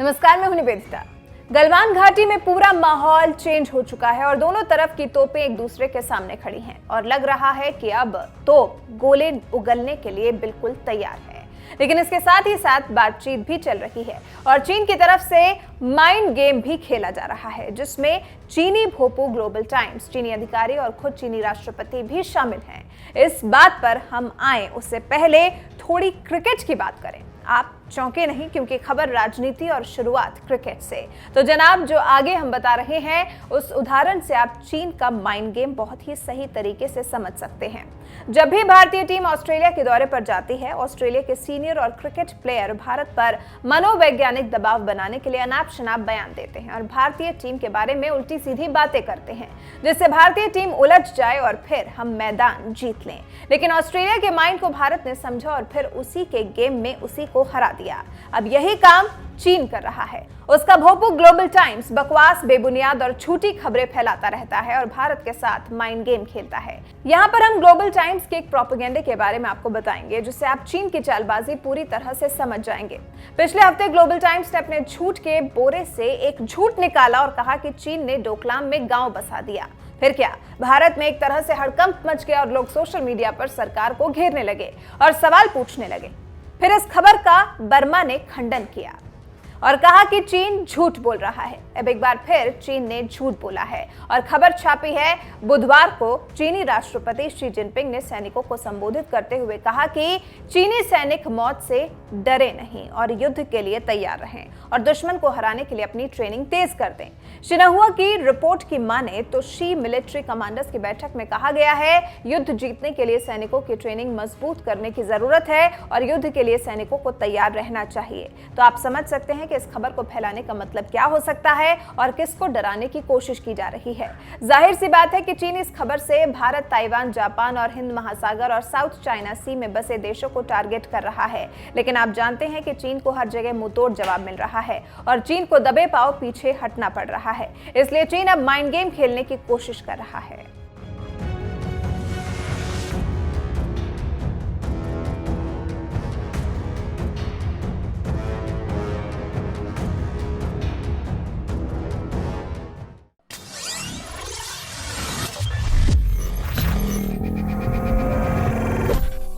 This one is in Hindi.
नमस्कार, मैं हूं निवेदिता। गलवान घाटी में पूरा माहौल चेंज हो चुका है और दोनों तरफ की तोपें एक दूसरे के सामने खड़ी हैं और लग रहा है कि अब तोप गोले उगलने के लिए बिल्कुल तैयार है। लेकिन इसके साथ ही साथ बातचीत भी चल रही है और चीन की तरफ से माइंड गेम भी खेला जा रहा है, जिसमें चीनी भोपू ग्लोबल टाइम्स, चीनी अधिकारी और खुद चीनी राष्ट्रपति भी शामिल हैं। इस बात पर हम आए उससे पहले थोड़ी क्रिकेट की बात करें। आप चौंके नहीं, क्योंकि खबर राजनीति और शुरुआत क्रिकेट से। तो जनाब, जो आगे हम बता रहे हैं उस उदाहरण से आप चीन का माइंड गेम बहुत ही सही तरीके से समझ सकते हैं। जब भी भारतीय टीम ऑस्ट्रेलिया के दौरे पर जाती है, ऑस्ट्रेलिया के सीनियर और क्रिकेट प्लेयर भारत पर मनोवैज्ञानिक दबाव बनाने के लिए अनाप शनाप बयान देते हैं और भारतीय टीम के बारे में उल्टी सीधी बातें करते हैं, जिससे भारतीय टीम उलझ जाए और फिर हम मैदान जीत लें। लेकिन ऑस्ट्रेलिया के माइंड को भारत ने समझा और फिर उसी के गेम में उसी को हरा दिया। अब यही काम चीन कर रहा है। उसका भोपू ग्लोबल टाइम्स बकवास, बेबुनियाद और झूठी खबरें फैलाता रहता है और भारत के साथ माइंड गेम खेलता है। यहाँ पर हम ग्लोबल टाइम्स के एक प्रोपेगेंडे के बारे में आपको बताएंगे, जिससे आप चीन की चालबाजी पूरी तरह से समझ जाएंगे। पिछले हफ्ते ग्लोबल टाइम्स ने अपने झूठ के बोरे से एक झूठ निकाला और कहा कि चीन ने डोकलाम में गांव बसा दिया। फिर क्या, भारत में एक तरह से हड़कंप मच गया और लोग सोशल मीडिया पर सरकार को घेरने लगे और सवाल पूछने लगे। फिर इस खबर का बर्मा ने खंडन किया और कहा कि चीन झूठ बोल रहा है। अब एक बार फिर चीन ने झूठ बोला है और खबर छापी है बुधवार को। चीनी राष्ट्रपति शी जिनपिंग ने सैनिकों को संबोधित करते हुए कहा कि चीनी सैनिक मौत से डरे नहीं और युद्ध के लिए तैयार रहें और दुश्मन को हराने के लिए अपनी ट्रेनिंग तेज कर दें। शिन्हुआ की रिपोर्ट की माने तो शी मिलिट्री कमांडर्स की बैठक में कहा गया है, युद्ध जीतने के लिए सैनिकों की ट्रेनिंग मजबूत करने की जरूरत है और युद्ध के लिए सैनिकों को तैयार रहना चाहिए। तो आप समझ सकते हैं कि इस खबर को फैलाने का मतलब क्या हो सकता है और किसको डराने की कोशिश की जा रही है। जाहिर सी बात है कि चीन इस खबर से भारत, ताइवान, जापान और हिंद महासागर और साउथ चाइना सी में बसे देशों को टारगेट कर रहा है। लेकिन आप जानते हैं कि चीन को हर जगह मुंहतोड़ जवाब मिल रहा है और चीन को दबे पांव पीछे हटना पड़ रहा है। इसलिए चीन अब माइंड गेम खेलने की कोशिश कर रहा है।